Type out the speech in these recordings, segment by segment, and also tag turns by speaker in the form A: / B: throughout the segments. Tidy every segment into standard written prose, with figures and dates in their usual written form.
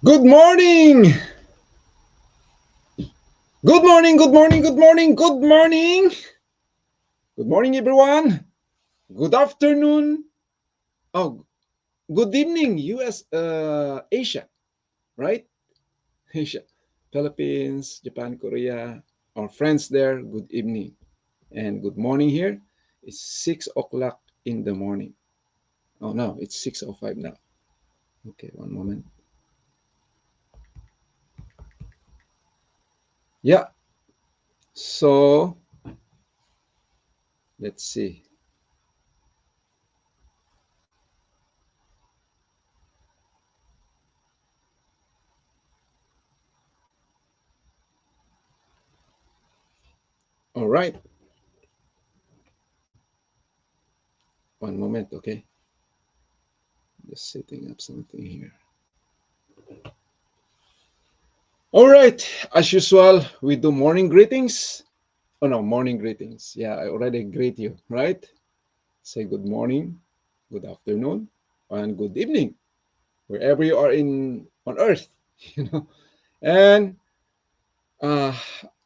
A: Good morning! Good morning, good morning, good morning, good morning! Good morning, everyone! Good afternoon! Oh, good evening, US, Asia, right? Asia, Philippines, Japan, Korea, our friends there, good evening. And good morning here. It's 6 o'clock in the morning. Oh, no, it's 6:05 now. Okay, one moment. Yeah, so let's see. All right, one moment, okay? Just setting up something here. All right, as usual, we do morning greetings. Oh no, morning greetings. Yeah, I already greet you, right? Say good morning, good afternoon, and good evening, wherever you are in on earth, you know. And uh,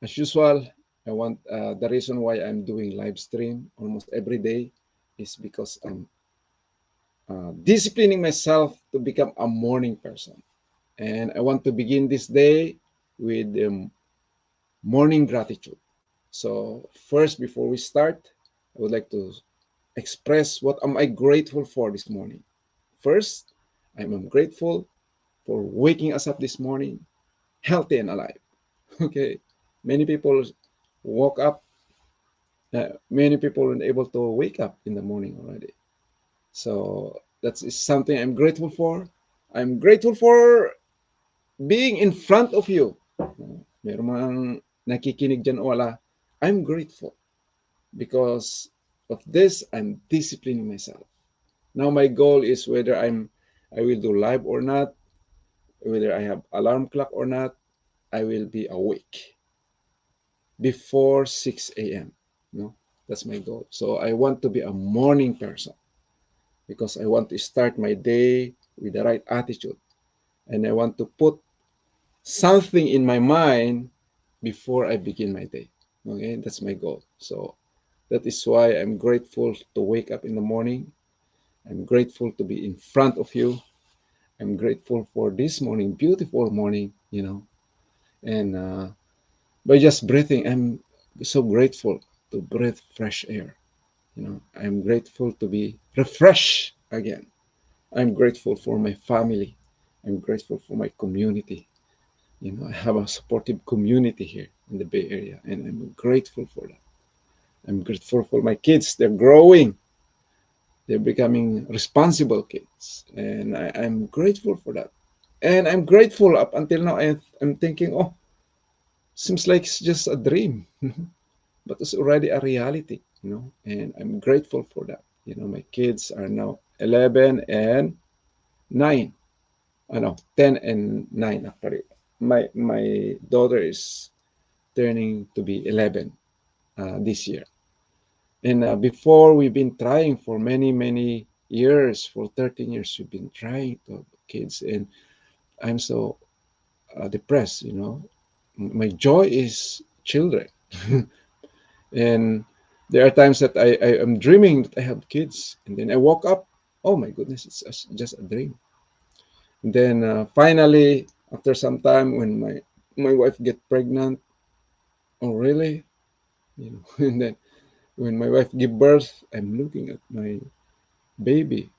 A: as usual, I want the reason why I'm doing live stream almost every day is because I'm disciplining myself to become a morning person. And I want to begin this day with morning gratitude. So first, before we start, I would like to express what am I grateful for this morning. First, I'm grateful for waking us up this morning, healthy and alive. Okay, many people woke up. Many people weren't able to wake up in the morning already. So that is something I'm grateful for. I'm grateful for being in front of you. Meron mang nakikinig dyan o wala. I'm grateful because of this. I'm disciplining myself. Now my goal is whether I will do live or not, whether I have alarm clock or not, I will be awake before 6 a.m. No, that's my goal. So I want to be a morning person because I want to start my day with the right attitude, and I want to put something in my mind before I begin my day. Okay, that's my goal. So that is why I'm grateful to wake up in the morning. I'm grateful to be in front of you. I'm grateful for this morning, beautiful morning, and by just breathing, I'm so grateful to breathe fresh air. I'm grateful to be refreshed again. I'm grateful for my family. I'm grateful for my community. I have a supportive community here in the Bay Area, and I'm grateful for that. I'm grateful for my kids. They're growing. They're becoming responsible kids, and I'm grateful for that. And I'm grateful up until now. I'm thinking, oh, seems like it's just a dream, but it's already a reality, And I'm grateful for that. My kids are now 11 and 9. I know 10 and 9 actually. My daughter is turning to be 11 this year. And before, we've been trying for many, many years, for 13 years, we've been trying to have kids. And I'm so depressed. My joy is children. And there are times that I am dreaming that I have kids. And then I woke up, oh my goodness, it's just a dream. And then finally, after some time, when my wife get pregnant, oh really? And then when my wife give birth, I'm looking at my baby.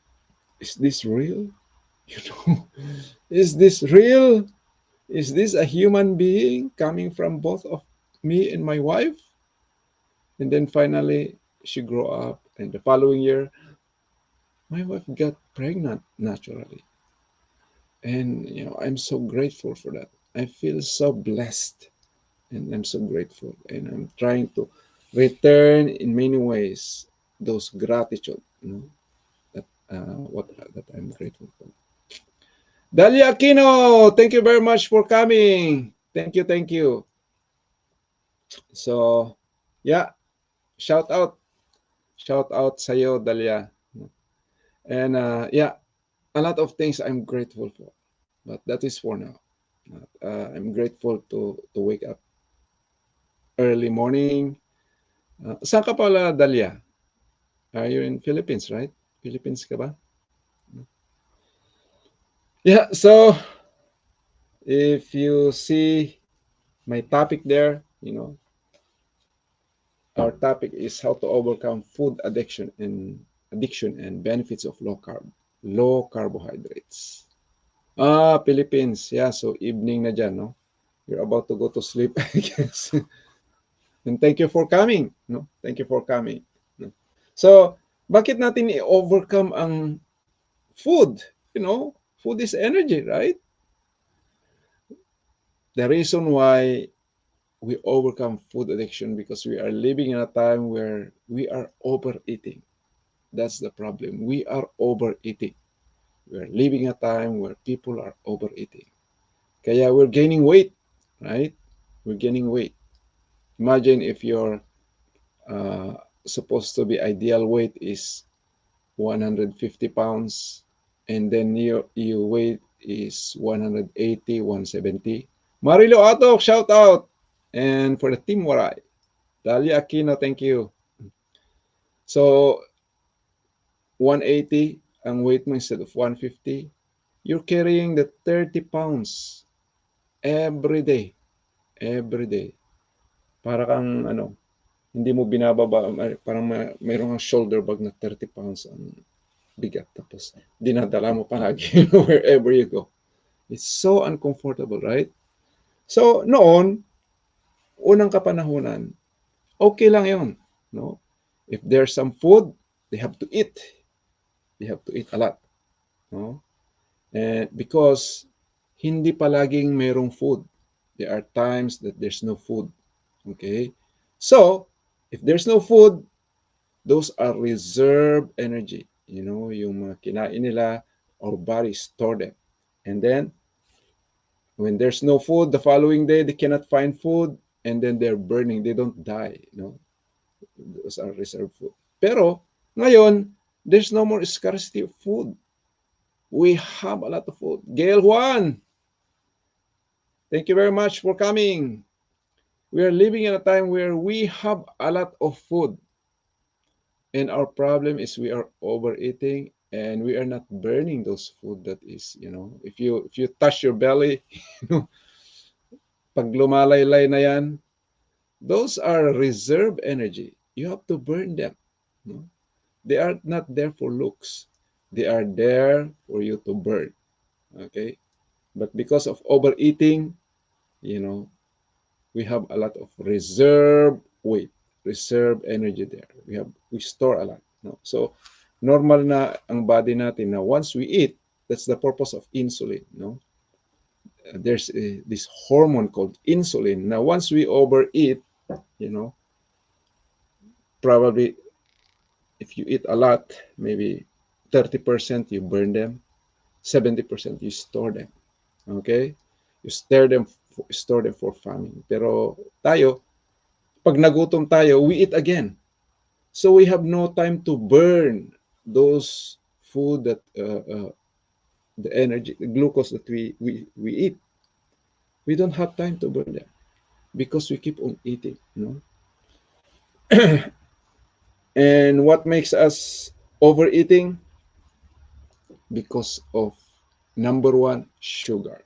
A: Is this real? You know, is this real? Is this a human being coming from both of me and my wife? And then finally, she grew up, and the following year, my wife got pregnant naturally. And I'm so grateful for that. I feel so blessed, and I'm so grateful. And I'm trying to return in many ways those gratitude, that what that I'm grateful for. Dalia Aquino, thank you very much for coming. Thank you, thank you. So, yeah, shout out, shout out sa'yo, Dalia. And yeah, a lot of things I'm grateful for. but that is for now. I'm grateful to wake up early morning. Saan ka pala, Dalia? Are you in Philippines, right? Philippines ka ba? Yeah, so if you see my topic there, our topic is how to overcome food addiction and benefits of low carbohydrates. Philippines. Yeah, so evening na dyan, no? You're about to go to sleep, I guess. And thank you for coming, no? Thank you for coming. No? So, bakit natin i-overcome ang food? Food is energy, right? The reason why we overcome food addiction because we are living in a time where we are overeating. That's the problem. We are overeating. We are living a time where people are overeating. Kaya we're gaining weight, right? We're gaining weight. Imagine if your supposed to be ideal weight is 150 pounds, and then your weight is 180, 170. Marilo Atok, shout out! And for the Team Waray, Dalia Aquino, thank you. So, 180 ang weight mo instead of 150, you're carrying the 30 pounds every day. Every day. Para kang, hindi mo binababa, parang mayroong shoulder bag na 30 pounds ang bigat. Tapos, dinadala mo palagi wherever you go. It's so uncomfortable, right? So, noon, unang kapanahunan, okay lang yon, no? If there's some food, they have to eat. They have to eat a lot, no? And because hindi palaging mayroong food. There are times that there's no food. Okay? So, if there's no food, those are reserve energy. Yung mga kinain nila, our body store them. And then, when there's no food, the following day, they cannot find food, and then they're burning. They don't die. Those are reserve food. Pero, ngayon, there's no more scarcity of food. We have a lot of food. Gail Juan, thank you very much for coming. We are living in a time where we have a lot of food. And our problem is we are overeating and we are not burning those food that is, if you touch your belly, pag lumalaylay na yan, those are reserve energy. You have to burn them. They are not there for looks. They are there for you to burn. Okay? But because of overeating, we have a lot of reserve weight, reserve energy there. We store a lot. So normal na ang body natin na once we eat, that's the purpose of insulin. There's this hormone called insulin. Now once we overeat, probably if you eat a lot, maybe 30% you burn them, 70% you store them. Okay? You store them for famine. Pero tayo, pag nagutom tayo, we eat again. So we have no time to burn those food that the energy, the glucose that we eat. We don't have time to burn them because we keep on eating. And what makes us overeating? Because of number one, sugar.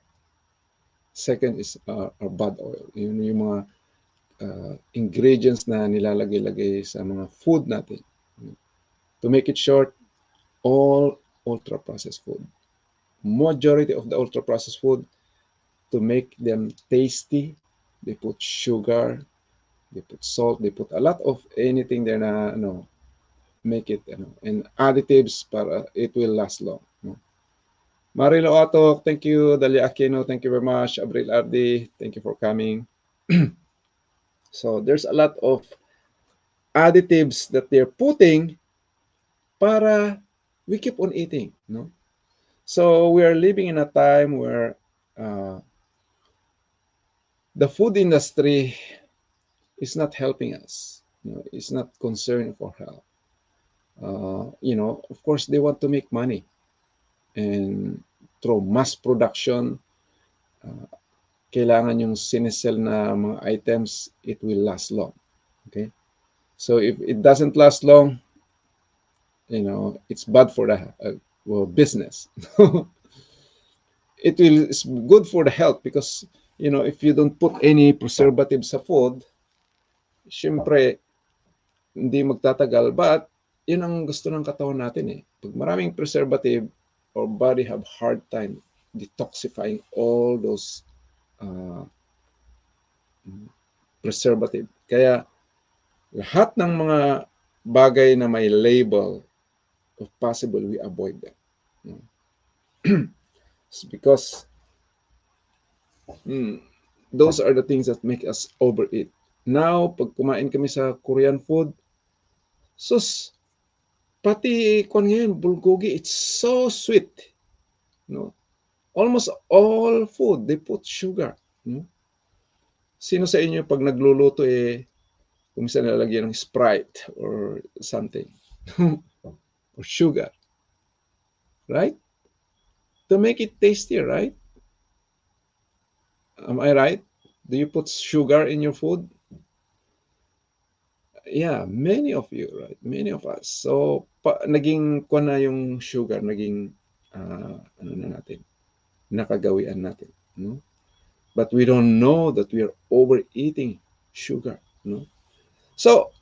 A: Second is our bad oil. Yung mga ingredients na nilalagay-lagay sa mga food natin. To make it short, all ultra-processed food. Majority of the ultra-processed food, to make them tasty, they put sugar, they put salt, they put a lot of anything there na make it and additives para it will last long. Marilo Atok, thank you. Dalia Aquino, thank you very much. Abril Ardi, thank you for coming. So there's a lot of additives that they're putting para we keep on eating. So we are living in a time where the food industry is not helping us. It's not concerned for health. Of course, they want to make money, and through mass production, kailangan yung sinesell na mga items, it will last long. Okay? So if it doesn't last long, it's bad for the business. It will is good for the health because if you don't put any preservative sa food, syempre hindi magtatagal, but yun ang gusto ng katawan natin eh. Pag maraming preservative, our body have hard time detoxifying all those preservative. Kaya lahat ng mga bagay na may label, if possible, we avoid them. It's because those are the things that make us overeat. Now, pag kumain kami sa Korean food, sus, pati kung ngayon, bulgogi, it's so sweet. Almost all food, they put sugar. Sino sa inyo pag nagluluto kung saan nalagyan ng Sprite or something or sugar, right? To make it tastier, right? Am I right? Do you put sugar in your food? Yeah, many of you, right? Many of us. So, naging kwa na yung sugar, naging nakagawian natin, no? But we don't know that we are overeating sugar, no? So,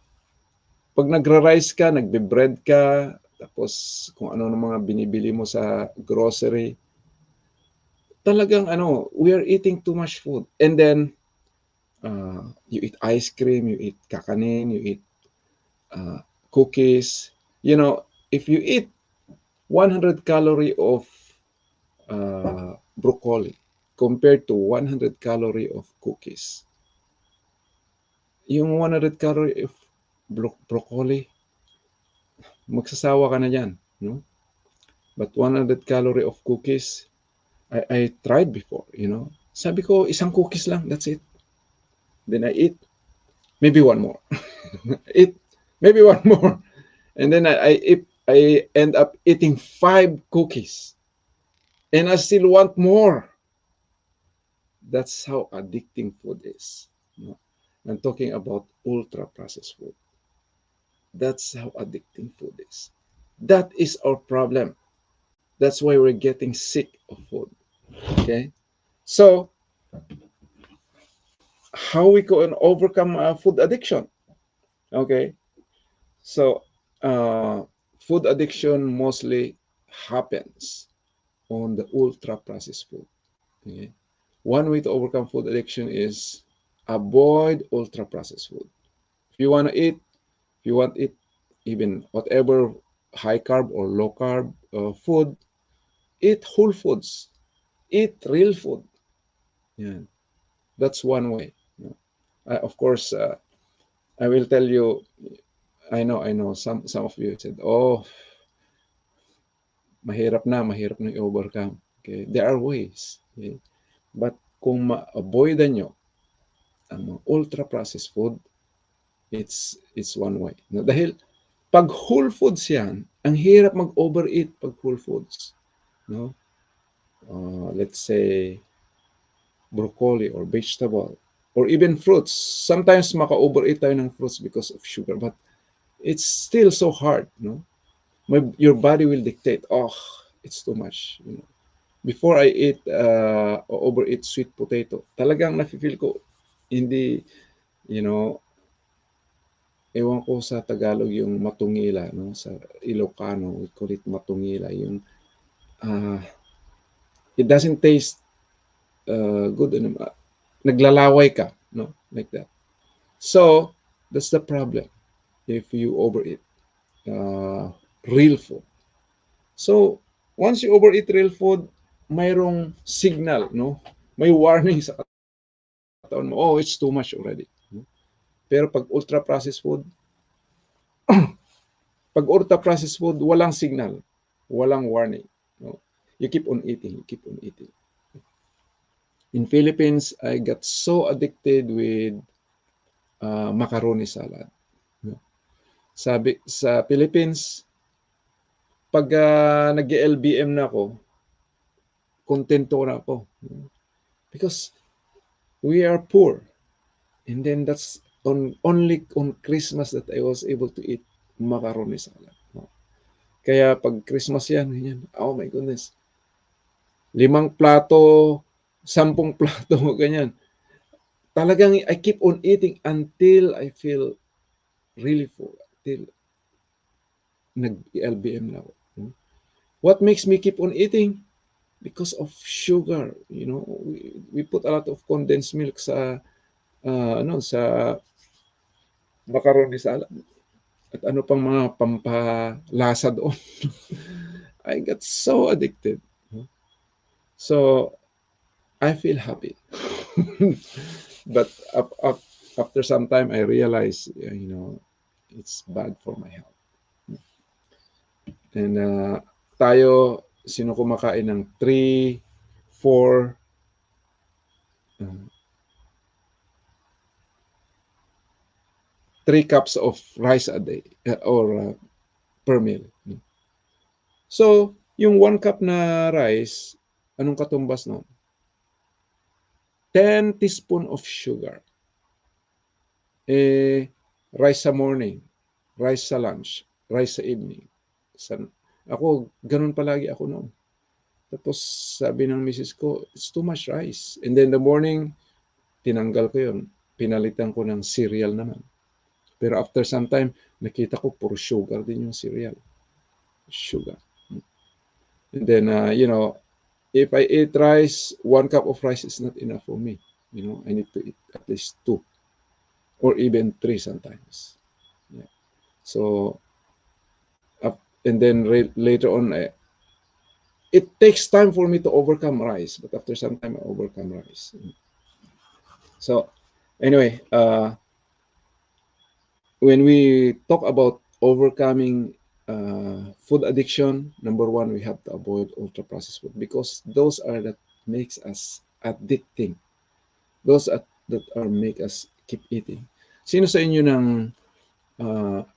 A: pag nagra-rice ka, nagbe-bread ka, tapos kung ano ng mga binibili mo sa grocery, talagang we are eating too much food. And then, you eat ice cream, you eat kakanin, you eat cookies. If you eat 100 calorie of broccoli compared to 100 calorie of cookies, yung 100 calorie of broccoli, magsasawa ka na dyan, no? But 100 calorie of cookies, I tried before, Sabi ko, isang cookies lang, that's it. Then I eat, maybe one more. Eat, maybe one more. And then I end up eating 5 cookies. And I still want more. That's how addicting food is. I'm talking about ultra-processed food. That's how addicting food is. That is our problem. That's why we're getting sick of food. Okay? So, how we can overcome food addiction? Okay? So, food addiction mostly happens on the ultra-processed food. Okay? One way to overcome food addiction is avoid ultra-processed food. If you want to eat, even whatever high carb or low carb food, eat whole foods. Eat real food. Yeah, that's one way. Of course, I will tell you. I know. Some of you said, "Oh, mahirap na i-overcome." Okay, there are ways. Okay? But kung ma-avoidan nyo ang ultra-processed food, it's one way. No? Dahil pag whole foods yan, ang hirap mag-overeat pag whole foods. No? Let's say, broccoli or vegetable or even fruits. Sometimes maka-overeat tayo ng fruits because of sugar, but it's still so hard. No? Your body will dictate, it's too much. Before I eat overeat sweet potato, talagang nafe-feel ko hindi, ewan ko sa Tagalog yung matungila, no? Sa Ilocano, we call it matungila. Yung it doesn't taste good. Naglalaway ka, no? Like that. So, that's the problem if you overeat real food. So, once you overeat real food, mayroong signal, no? May warning sa katawan mo, it's too much already. No? Pero pag ultra-processed food, walang signal, walang warning. No? You keep on eating. In Philippines, I got so addicted with macaroni salad. No? Sabi sa Philippines, pag nag-LBM na ako, kontento na ako. Because we are poor. And then that's only on Christmas that I was able to eat macaroni salad. Kaya pag Christmas yan, ganyan, oh my goodness, 5 plato, 10 plato, ganyan. Talagang I keep on eating until I feel really full, till nag-LBM na ako. What makes me keep on eating? Because of sugar. We put a lot of condensed milk sa macaroni salad. At ano pang mga pampalasa doon. I got so addicted. So, I feel happy. But after some time, I realized, it's bad for my health. And tayo, sino kumakain ng 3, 4, 3 cups of rice a day or per meal. So, yung 1 cup na rice, anong katumbas nun? 10 teaspoon of sugar. Rice sa morning, rice sa lunch, rice sa evening. Ako, ganun palagi ako noon. Tapos sabi ng misis ko, it's too much rice. And then the morning, tinanggal ko yun. Pinalitan ko ng cereal naman. Pero after some time, nakita ko puro sugar din yung cereal. Sugar. And then, if I eat rice, 1 cup of rice is not enough for me. I need to eat at least 2 or even 3 sometimes. Yeah. So, and then later on, it takes time for me to overcome rice, but after some time, I overcome rice. So, anyway, when we talk about overcoming food addiction, number one, we have to avoid ultra processed food because those are that makes us addicting. Those that are make us keep eating. Sino sa inyo ng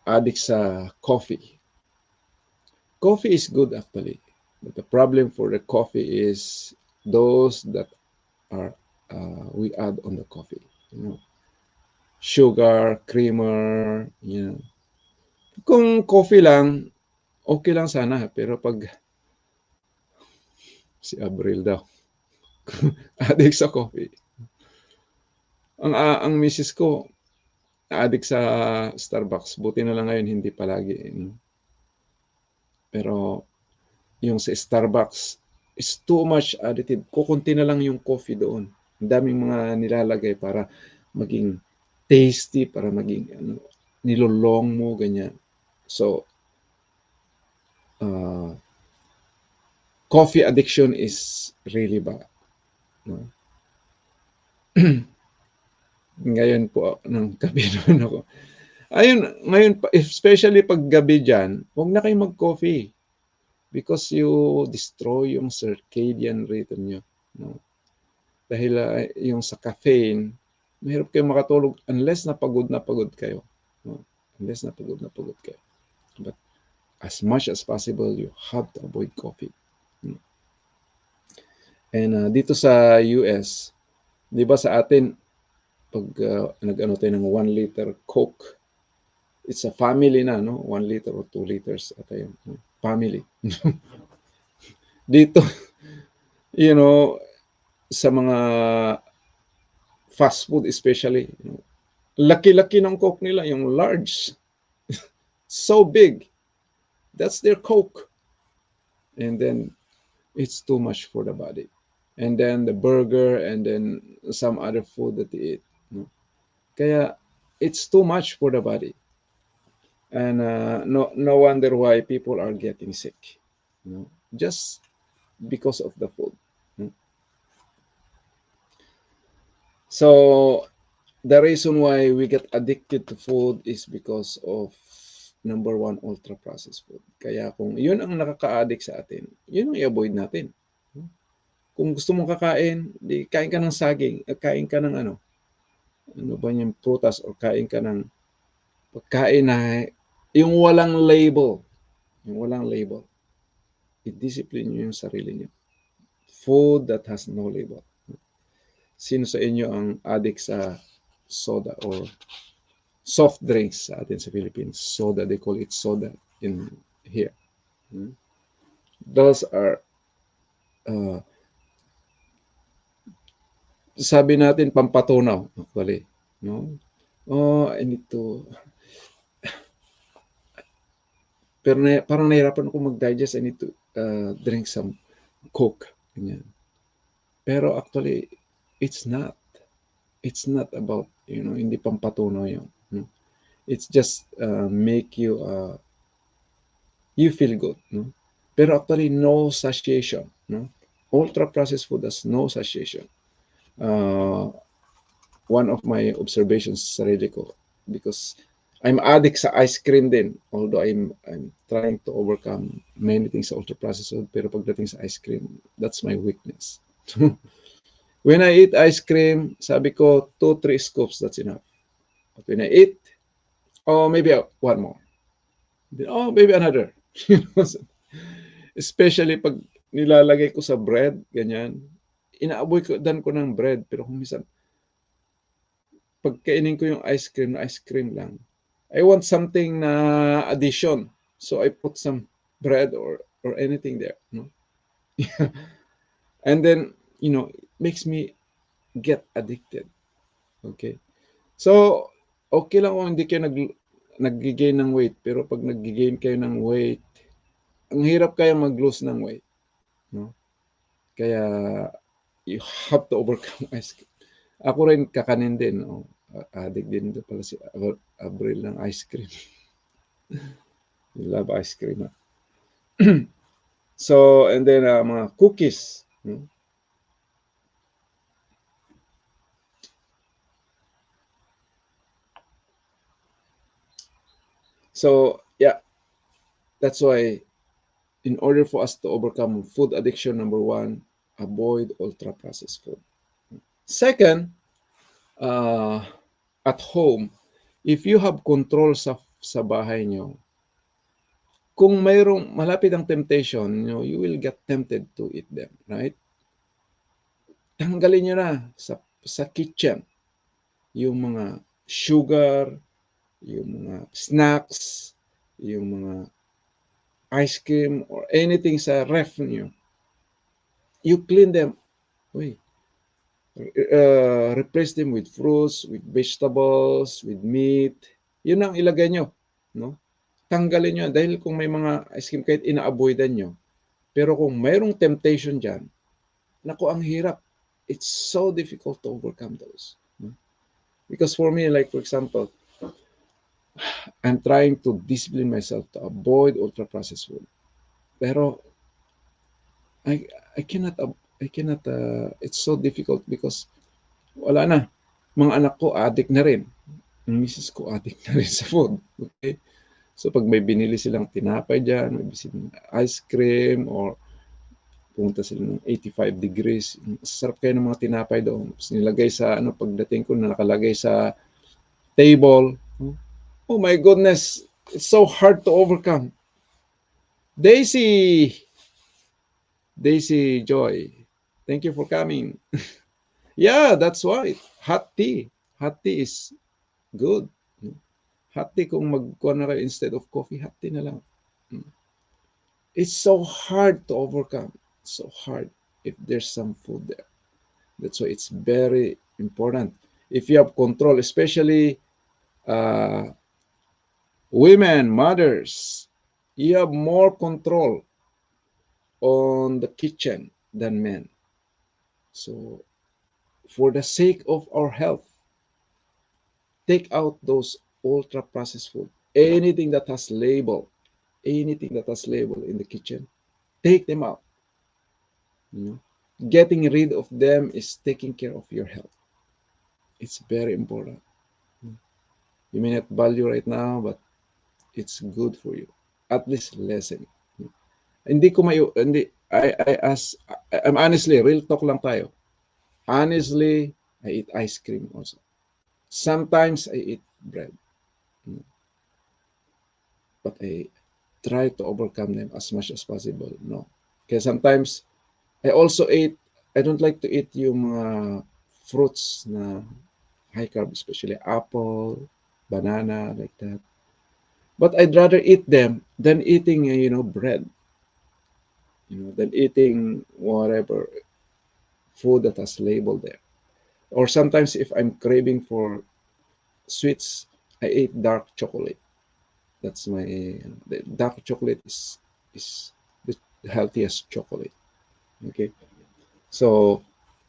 A: addict sa coffee? Coffee is good actually, but the problem for the coffee is those that are we add on the coffee. Sugar, creamer, Kung coffee lang, okay lang sana. Pero pag si Abril daw, addict sa coffee. Ang misis ko, addict sa Starbucks. Buti na lang ngayon, hindi palagi. Pero yung sa Starbucks, is too much additive. Kukunti na lang yung coffee doon. Ang daming mga nilalagay para maging tasty, para maging nilolong mo, ganyan. So, coffee addiction is really bad. No? Ngayon po, ng gabi naman ako. Ayun, ngayon, especially pag gabi dyan, huwag na kayo mag-coffee because you destroy yung circadian rhythm nyo. No? Dahil yung sa caffeine, mahirap kayo makatulog unless na pagod kayo. No? Unless na pagod kayo. But as much as possible, you have to avoid coffee. No? And dito sa US, di ba sa atin, pag nag-ano tayo ng 1 liter Coke, it's a family na, no? 1 liter or 2 liters at yun. Family. Dito, sa mga fast food especially, laki-laki ng Coke nila, yung large. So big. That's their Coke. And then, it's too much for the body. And then the burger and then some other food that they eat. No? Kaya, it's too much for the body. And no wonder why people are getting sick. Just because of the food. So, the reason why we get addicted to food is because of number one, ultra-processed food. Kaya kung yun ang nakaka-addict sa atin, yun ang i-avoid natin. Kung gusto mong kakain, di kain ka ng saging, at kain ka ng ano ba yung prutas, o kain ka ng pagkain na yung walang label. Yung walang label. I-discipline nyo yung sarili nyo. food that has no label. Sino sa inyo ang addict sa soda or soft drinks sa atin sa Philippines? Soda, they call it soda in here. Those are, uh, sabi natin, pampatunaw, actually. No? Oh, I need to, pero parang nahirapan ako mag-digest. I need to drink some Coke. Ganyan. Pero actually, it's not. It's not about, hindi pampatunaw yun. No? It's just make you feel good. No? Pero actually, no satiation. No? Ultra processed food has no satiation. One of my observations sa sarili ko, because I'm addict sa ice cream din, although I'm trying to overcome many things sa ultra processed food, pero pagdating sa ice cream, that's my weakness. When I eat ice cream, sabi ko 2-3 scoops, that's enough. But when I eat, maybe one more, maybe another. Especially pag nilalagay ko sa bread, ganyan, inaaboy ko ng bread, pero kung minsan pagkainin ko yung ice cream lang, I want something na addition. So I put some bread or anything there. No? And then, it makes me get addicted. Okay? So, okay lang kung hindi kayo nag-gain ng weight. Pero pag nag-gain kayo ng weight, ang hirap kaya mag-lose ng weight. No? Kaya, you have to overcome ice cream. Ako rin kakanin din. No? Addict din ito pala si Abril ng ice cream. You love ice cream. So, and then mga cookies. So, yeah, that's why in order for us to overcome food addiction, number one, avoid ultra-processed food. Second, at home, if you have control sa bahay nyo, kung mayroong malapit ang temptation, you will get tempted to eat them, right? Tanggalin nyo na sa kitchen yung mga sugar, yung mga snacks, yung mga ice cream, or anything sa ref nyo. You clean them. Replace them with fruits, with vegetables, with meat. Yun ang ilagay nyo. No? Tanggalin nyo. Dahil kung may mga ice cream, kahit ina-avoidan nyo, pero kung mayroong temptation dyan, naku, ang hirap. It's so difficult to overcome those. No? Because for me, like for example, I'm trying to discipline myself to avoid ultra-processed food. Pero I cannot, it's so difficult because wala na. Mga anak ko, addict na rin. Ang misis ko, addict na rin sa food. Okay? So, pag may binili silang tinapay dyan, may binili ice cream, or pumunta sila ng 85 degrees, sarap kayo ng mga tinapay doon. Nilagay sa, pagdating ko, nakalagay sa table. Oh my goodness, it's so hard to overcome. Daisy Joy, thank you for coming. Yeah, that's right. Hot tea is good. Hot tea, kung magkuha na kayo instead of coffee, hot tea na lang. It's so hard to overcome. So hard if there's some food there. That's why it's very important. If you have control, especially women, mothers, you have more control on the kitchen than men. So, for the sake of our health, take out those ultra-processed food. Anything that has label in the kitchen, take them out. Getting rid of them is taking care of your health. It's very important. You may not value right now, but it's good for you. At least lessen. Hindi ko I'm honestly, real talk lang tayo. Honestly, I eat ice cream also. Sometimes I eat bread. But I try to overcome them as much as possible. No. Because sometimes I also ate, I don't like to eat yung mga fruits na high carb, especially apple, banana, like that. But I'd rather eat them than eating, bread, than eating whatever food that has label there. Or sometimes if I'm craving for sweets, I eat dark chocolate. That's my the dark chocolate is the healthiest chocolate. Okay, so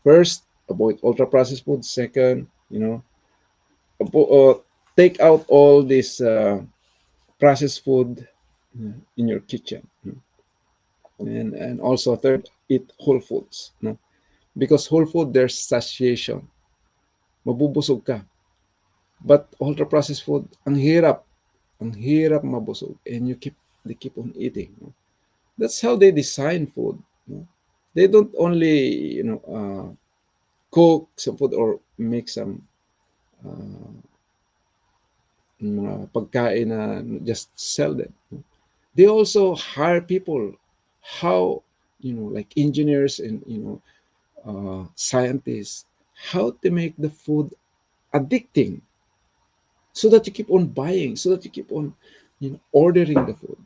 A: first avoid ultra processed food. Second, abo- uh, take out all this processed food in your kitchen, and also third, eat whole foods. No? Because whole food there's satiation, mabubusog ka. But ultra processed food, ang hirap mabusog, and they keep on eating. No? That's how they design food. No? They don't only cook some food or make some uh, mga pagkain na just sell them. No? They also hire people, how like engineers and scientists, how to make the food addicting, so that you keep on buying, so that you keep on ordering the food.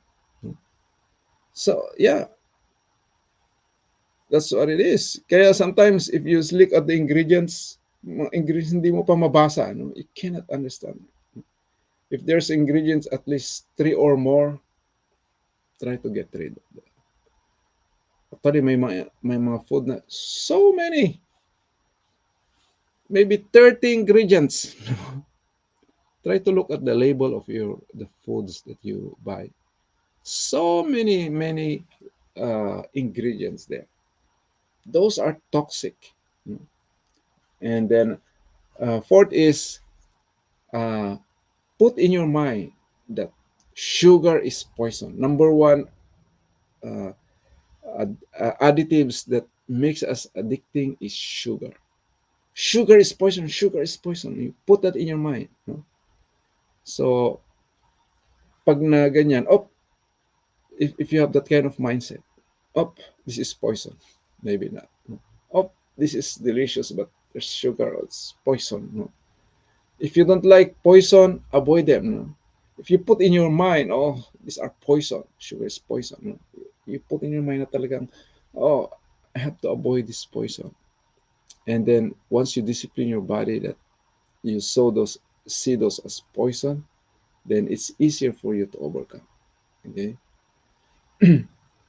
A: So yeah, that's what it is. Kaya sometimes if you look at the ingredients, mga ingredients hindi mo pa mabasa, no? You cannot understand. If there's ingredients at least three or more, try to get rid of that. Actually, may mga food na so many, maybe 30 ingredients. Try to look at the label of the foods that you buy. So many ingredients there. Those are toxic. And then fourth is uh, put in your mind that sugar is poison. Number one, uh, additives that makes us addicting is sugar. Sugar is poison. Sugar is poison. You put that in your mind. No? So pag na ganyan, if you have that kind of mindset, this is poison. Maybe not. No? This is delicious, but there's sugar. It's poison. No? If you don't like poison, avoid them. No? If you put in your mind, these are poison. Sugar is poison. No? You put in your mind na talagang, I have to avoid this poison. And then once you discipline your body that you see those as poison, then it's easier for you to overcome. Okay,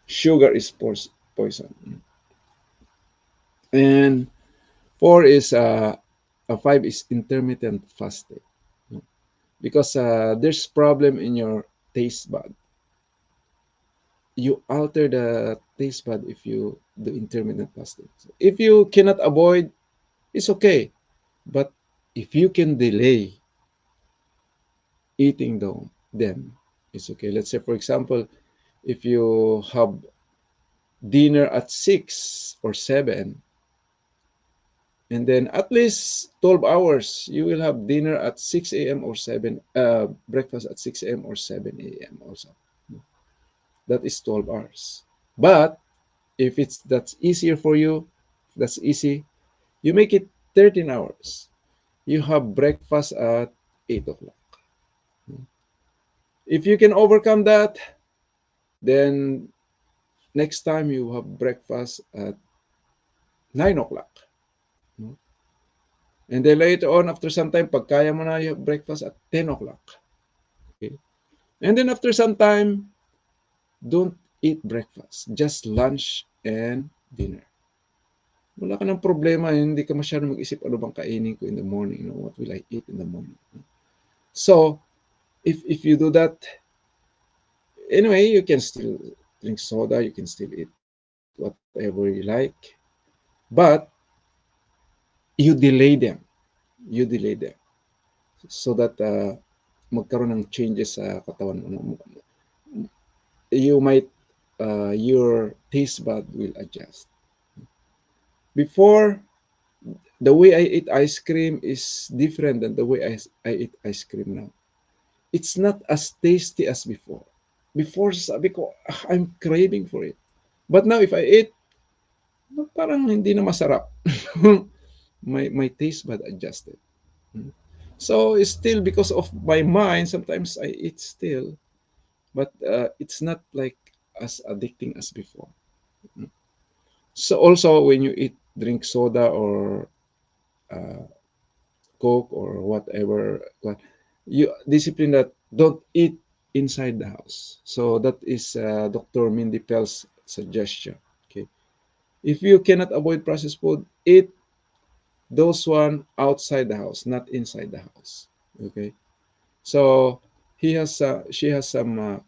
A: sugar is poison. And four is five is intermittent fasting, because there's problem in your taste bud. You alter the taste bud if you do intermittent fasting. So if you cannot avoid, it's okay. But if you can delay eating them, it's okay. Let's say, for example, if you have dinner at 6 or 7, and then at least 12 hours, you will have dinner at 6 a.m. or 7, breakfast at 6 a.m. or 7 a.m. also. That is 12 hours. But if that's easier for you, that's easy, you make it 13 hours. You have breakfast at 8 o'clock. If you can overcome that, then next time you have breakfast at 9 o'clock. And then later on, after some time, pag kaya mo na, you have breakfast at 10 o'clock. Okay? And then after some time, don't eat breakfast. Just lunch and dinner. Wala ka ng problema, hindi ka masyadong mag-isip ano bang kainin ko in the morning. What will I eat in the morning? So, if you do that, anyway, you can still drink soda, you can still eat whatever you like, but you delay them. You delay them so that magkaroon ng changes sa katawan mo. You might, your taste bud will adjust. Before, the way I eat ice cream is different than the way I eat ice cream now. It's not as tasty as before. Before, sabi ko, I'm craving for it. But now, if I eat, parang hindi na masarap. My taste bud adjusted. So it's still because of my mind, sometimes I eat still, but it's not like as addicting as before. So also when you eat drink soda or uh, Coke or whatever, you discipline that don't eat inside the house. So that is Dr. Mindy Pell's suggestion. Okay, if you cannot avoid processed food, eat those one outside the house, not inside the house. Okay, so she has some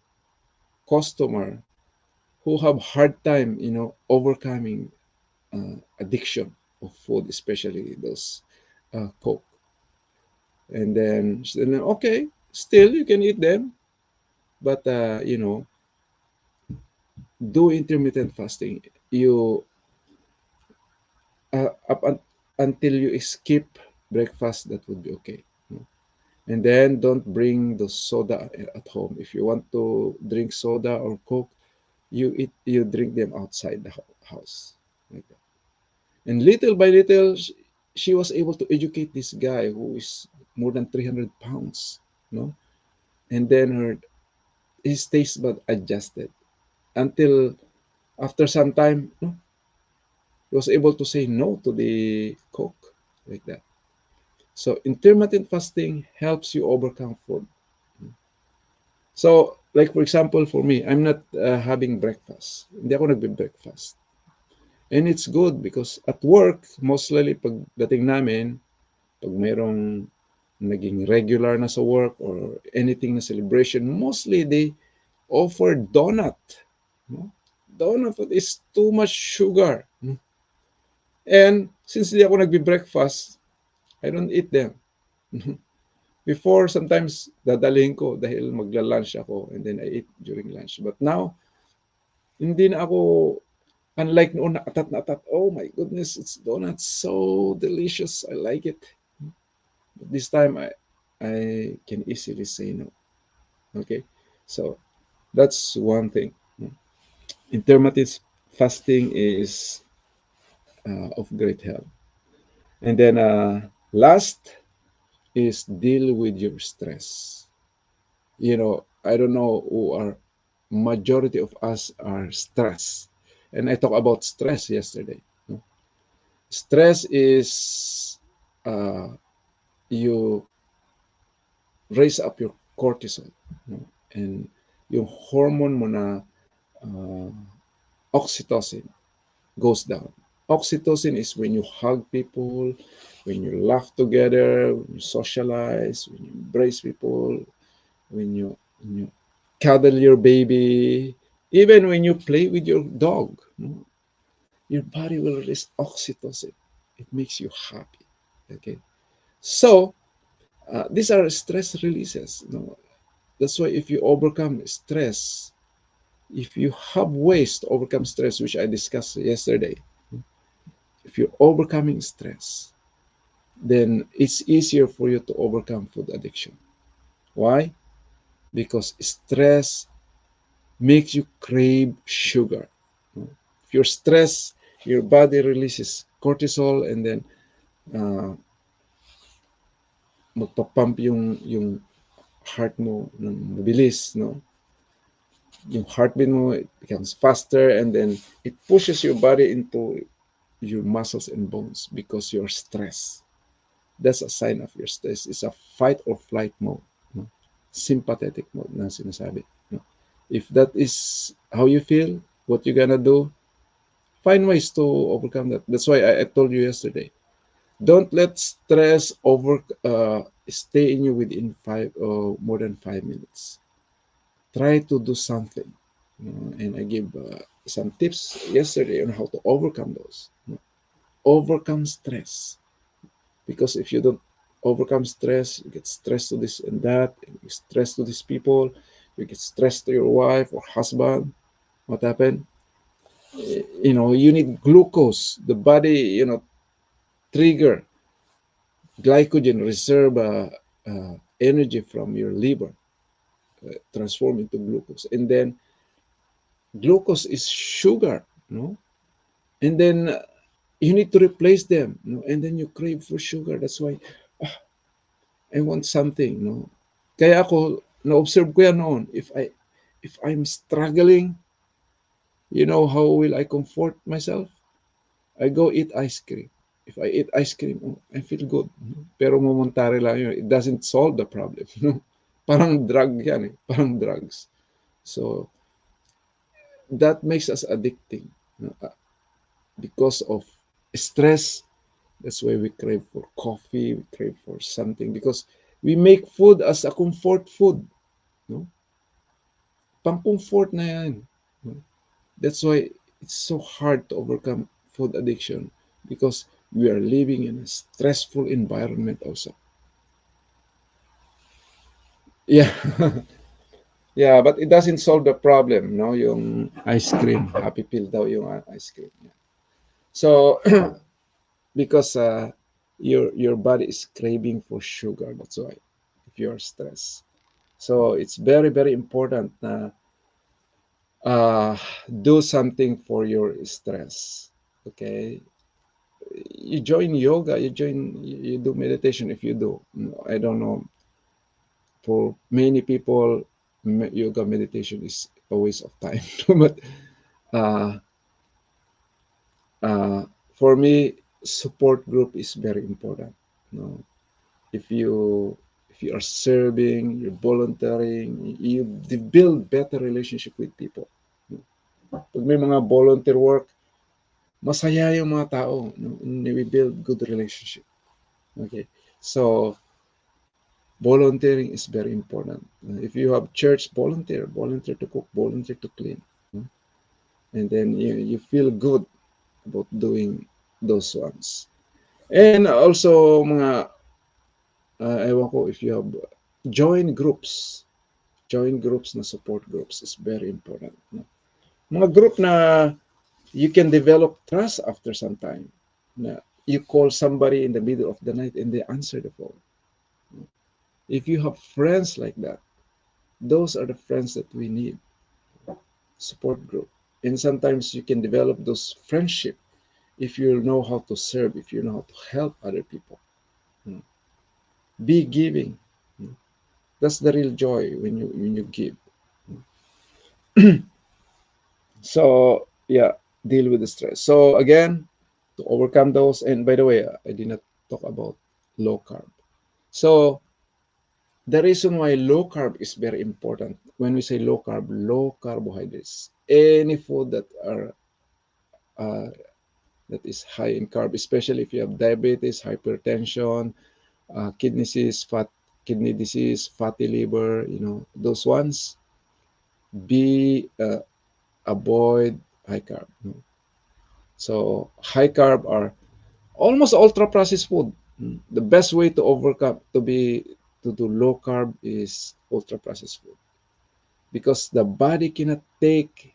A: customer who have hard time, overcoming addiction of food, especially those Coke. And then she said, okay, still you can eat them, but do intermittent fasting. You up until you skip breakfast, that would be okay. And then don't bring the soda at home. If you want to drink soda or Coke, you drink them outside the house, like that. And little by little, she was able to educate this guy who is more than 300 pounds, no? And then his taste bud adjusted until after some time, no, he was able to say no to the Coke, like that. So intermittent fasting helps you overcome food. So, like for example, for me, I'm not having breakfast. Hindi ako nagbe-breakfast. And it's good because at work, mostly pagdating namin, pag mayroong naging regular na sa work or anything na celebration, mostly they offer donut. No? Donut is too much sugar. No? And since hindi ako nagbe-breakfast, I don't eat them. Before, sometimes dadalhin ko dahil magla-lunch ako and then I eat during lunch. But now, hindi na ako, unlike noon, nakatat na atat. Oh my goodness, it's donuts. So delicious. I like it. But this time, I can easily say no. Okay? So, that's one thing. Intermittent fasting is of great help. And then, last is deal with your stress. I don't know who are majority of us are stressed. And I talked about stress yesterday. Stress is uh, you raise up your cortisol, and yung hormone mo na uh, oxytocin goes down. Oxytocin is when you hug people, when you laugh together, when you socialize, when you embrace people, when you cuddle your baby, even when you play with your dog, your body will release oxytocin. It makes you happy. Okay, so these are stress releases. That's why if you overcome stress, if you have ways to overcome stress, which I discussed yesterday, if you're overcoming stress, then it's easier for you to overcome food addiction. Why? Because stress makes you crave sugar. If you're stressed, your body releases cortisol and then uh, magpapump yung heart mo ng mabilis, no? Yung heartbeat mo, it becomes faster and then it pushes your body into your muscles and bones because you're stressed. That's a sign of your stress. It's a fight or flight mode. No? Sympathetic mode na sinasabi. No? If that is how you feel, what you're gonna do, find ways to overcome that. That's why I told you yesterday. Don't let stress stay in you within more than 5 minutes. Try to do something. And I give some tips yesterday on how to overcome those. Overcome stress. Because if you don't overcome stress, you get stressed to this and that, and you stress to these people, you get stressed to your wife or husband. What happened? You need glucose. The body, trigger glycogen, reserve energy from your liver, transform into glucose. And then glucose is sugar, no? And then you need to replace them, and then you crave for sugar. That's why I want something, Kaya ako, na-observe ko yan noon. If I'm struggling, how will I comfort myself? I go eat ice cream. If I eat ice cream, I feel good. Pero momentary lang yun. It doesn't solve the problem. Parang drug yan eh. Parang drugs. So, that makes us addicting. Because of stress, that's why we crave for coffee, we crave for something. Because we make food as a comfort food. No? Pang-comfort na yan. No? That's why it's so hard to overcome food addiction because we are living in a stressful environment also. Yeah. Yeah, but it doesn't solve the problem, no? Yung ice cream, happy pill daw yung ice cream. Yeah. So because your body is craving for sugar, that's why if you're stressed. So it's very very important na uh, do something for your stress. Okay, you join yoga, you do meditation if you do. I don't know. For many people, yoga meditation is a waste of time. But uh, uh, for me, support group is very important. No, if you if you are serving, you're volunteering, you build better relationship with people. Pag may mga volunteer work, masaya yung mga tao. No? We build good relationship. Okay, so volunteering is very important. If you have church, volunteer to cook, volunteer to clean, and then you feel good about doing those ones. And also mga ewan ko if you have join groups na support groups is very important. No? Mga group na you can develop trust after some time. Na you call somebody in the middle of the night and they answer the phone. If you have friends like that, those are the friends that we need. Support group. And sometimes you can develop those friendship if you know how to serve, if you know how to help other people. Be giving. That's the real joy when you give. So yeah, deal with the stress. So again, to overcome those, and by the way, I did not talk about low carb. So the reason why low carb is very important, when we say low carb, low carbohydrates, any food uh, that is high in carb, especially if you have diabetes, hypertension, kidney disease, fatty liver, those ones, be avoid high carb. So high carb are almost ultra processed food. The best way to overcome to do low carb is ultra processed food because the body cannot take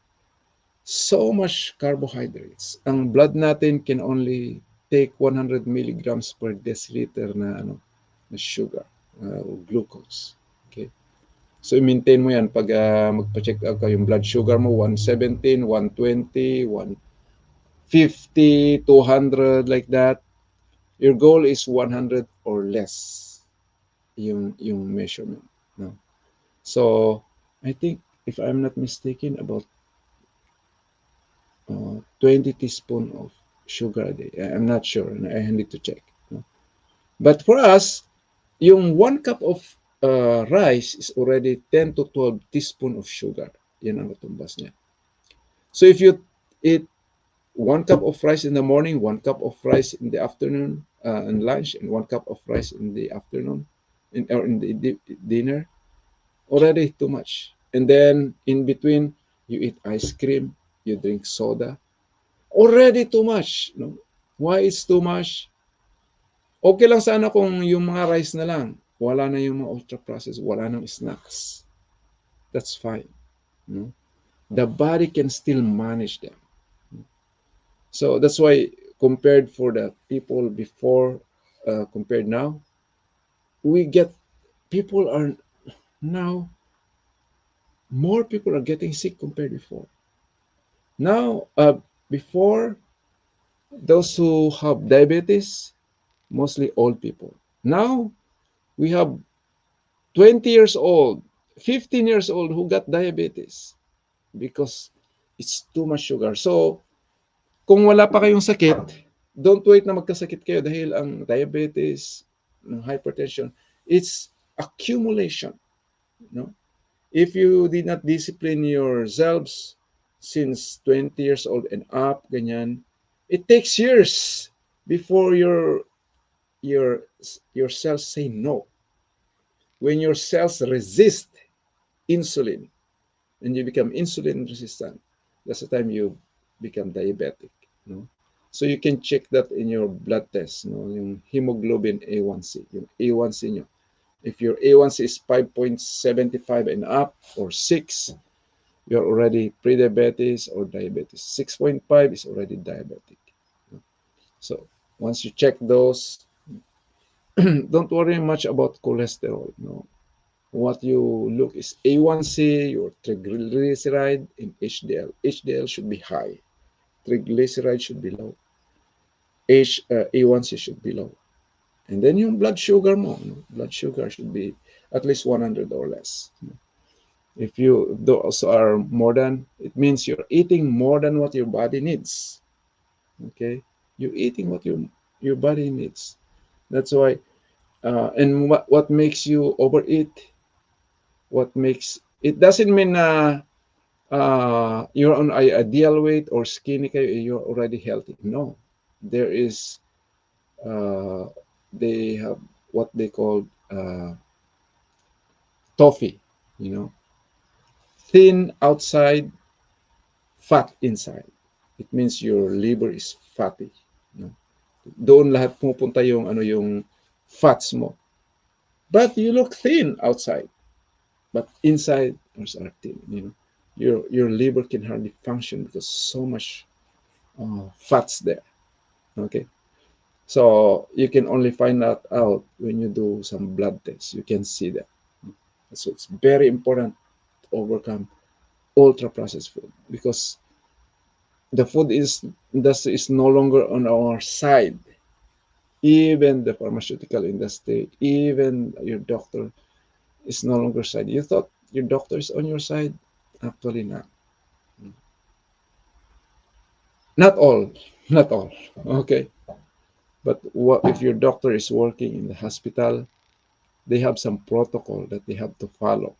A: so much carbohydrates. Ang blood natin can only take 100 milligrams per deciliter na sugar, glucose. Okay? So i-maintain mo 'yan pag magpa-check up ka, yung blood sugar mo 117, 120, 150, 200 like that. Your goal is 100 or less yung measurement, no? So I think if I'm not mistaken about 20 teaspoon of sugar a day. I'm not sure. I need to check. No? But for us, yung 1 cup of rice is already 10 to 12 teaspoon of sugar. Yan ang natumbas niya. So if you eat 1 cup of rice in the morning, 1 cup of rice in the afternoon and lunch, and 1 cup of rice in the afternoon or in the dinner, already too much. And then in between, you eat ice cream, you drink soda, already too much. No? Why it's too much? Okay lang sana kung yung mga rice na lang. Wala na yung mga ultra processed, wala nang snacks. That's fine. No? The body can still manage them. So that's why compared for the people before, compared now, we get people are now more people are getting sick compared before. Now, before Those who have diabetes, mostly old people. Now we have 20 years old, 15 years old who got diabetes because it's too much sugar. So, kung wala pa kayong sakit, don't wait na magkasakit kayo dahil ang diabetes, ng hypertension, it's accumulation. No? If you did not discipline yourselves since 20 years old and up, ganyan, it takes years before your your cells say no. When your cells resist insulin and you become insulin resistant, that's the time you become diabetic. No? So you can check that in your blood test, no? Yung hemoglobin A1C, yung A1C nyo. If your A1C is 5.75 and up or 6, you're already pre-diabetes or diabetes. 6.5 is already diabetic. So once you check those, don't worry much about cholesterol. No, what you look is A1C, your triglyceride, and HDL. HDL should be high. Triglyceride should be low. A1C should be low. And then yung blood sugar mo, no? Blood sugar should be at least 100 or less. If you those are more than, it means you're eating more than what your body needs. Okay, you're eating what your body needs. That's why. And what makes you overeat? What makes it doesn't mean you're on ideal weight or skinny kayo, you're already healthy. No, there is they have what they call toffee. You know, thin outside, fat inside. It means your liver is fatty. No? Doon lahat pupunta yung ano yung fats mo. But you look thin outside, but inside are thin. You know, your liver can hardly function because so much fats there. Okay, so you can only find that out when you do some blood tests. You can see that. So it's very important to overcome ultra processed food because the food is industry is no longer on our side. Even the pharmaceutical industry, even your doctor is no longer side. You thought your doctor is on your side? Actually not. Not all. Not all. Okay. But what if your doctor is working in the hospital? They have some protocol that they have to follow.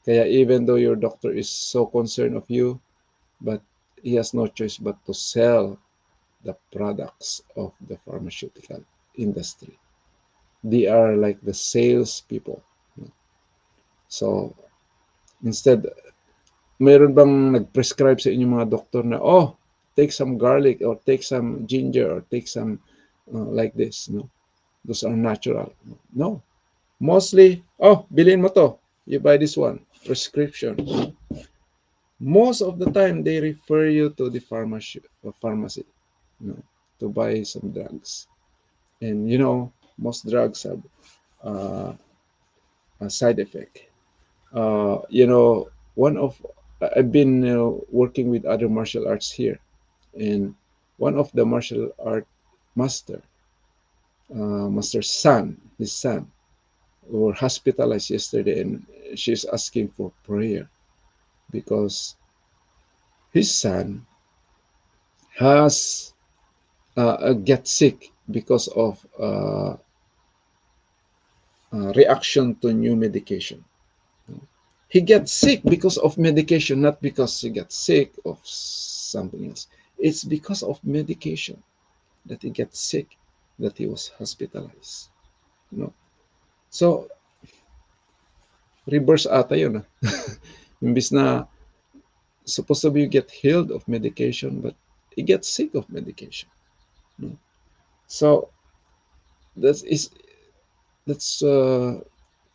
A: Kaya even though your doctor is so concerned of you, but he has no choice but to sell the products of the pharmaceutical industry. They are like the sales people. So instead, mayroon bang nag-prescribe sa inyong mga doktor na, oh, take some garlic or take some ginger or take some like this, no? Those are natural. No. Mostly, oh, bilhin mo to. You buy this one. Prescription. Most of the time, they refer you to the pharmacy, you know, to buy some drugs. And, you know, most drugs have uh, a side effect. You know, one of I've been working with other martial arts here, and one of the martial art master, master's son, his son, were hospitalized yesterday, and she's asking for prayer because his son has get sick because of reaction to new medication. He gets sick because of medication, not because he gets sick of something else. It's because of medication that he gets sick, that he was hospitalized. You know? So, reverse ata yun. Imbis na supposed to be you get healed of medication, but he gets sick of medication. You know? So, that's is that's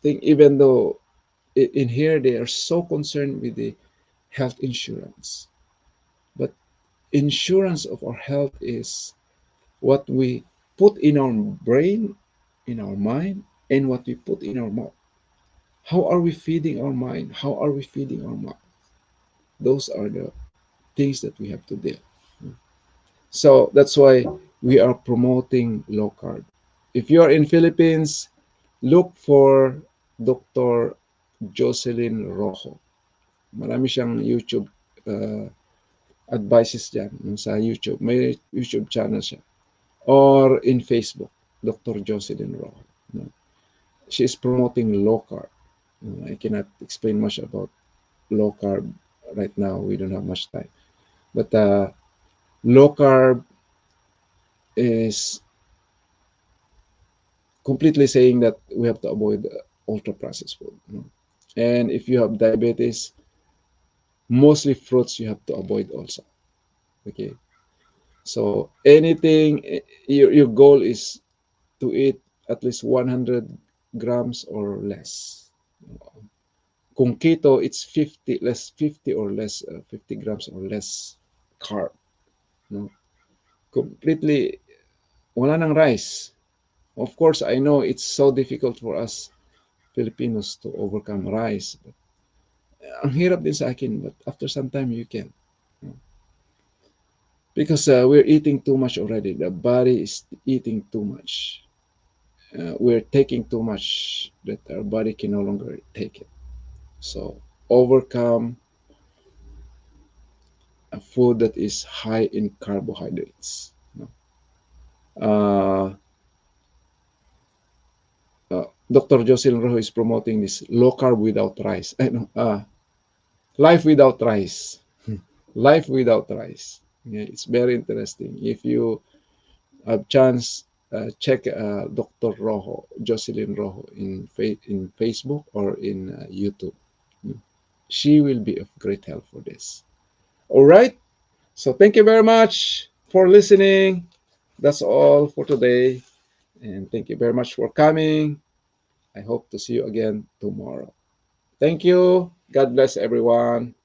A: thing. Even though in here they are so concerned with the health insurance, but insurance of our health is what we put in our brain, in our mind, and what we put in our mouth. How are we feeding our mind? How are we feeding our mouth? Those are the things that we have to deal. So that's why we are promoting low carb. If you are in Philippines, look for Dr. Jocelyn Rojo. Marami siyang YouTube uh, advices dyan sa YouTube. May YouTube channel siya. Or in Facebook, Dr. Jocelyn Rojo. No? She is promoting low carb. No, I cannot explain much about low carb right now. We don't have much time. But low carb is completely saying that we have to avoid ultra processed food. No? And if you have diabetes, mostly fruits you have to avoid also. Okay. So anything, your goal is to eat at least 100 grams or less. Kung keto, it's 50 or less, 50 grams or less carb. No? Completely, wala ng rice. Of course, I know it's so difficult for us Filipinos to overcome rice. But ang hirap din sa akin, but after some time you can. No? Because we're eating too much already. The body is eating too much. We're taking too much that our body can no longer take it. So overcome a food that is high in carbohydrates. No? Uh, Dr. Jocelyn Rojo is promoting this low carb without rice. I know, life without rice. Life without rice. Yeah, it's very interesting. If you have chance, check Dr. Rojo, Jocelyn Rojo in Facebook or in YouTube. She will be of great help for this. All right. So thank you very much for listening. That's all for today. And thank you very much for coming. I hope to see you again tomorrow. Thank you. God bless everyone.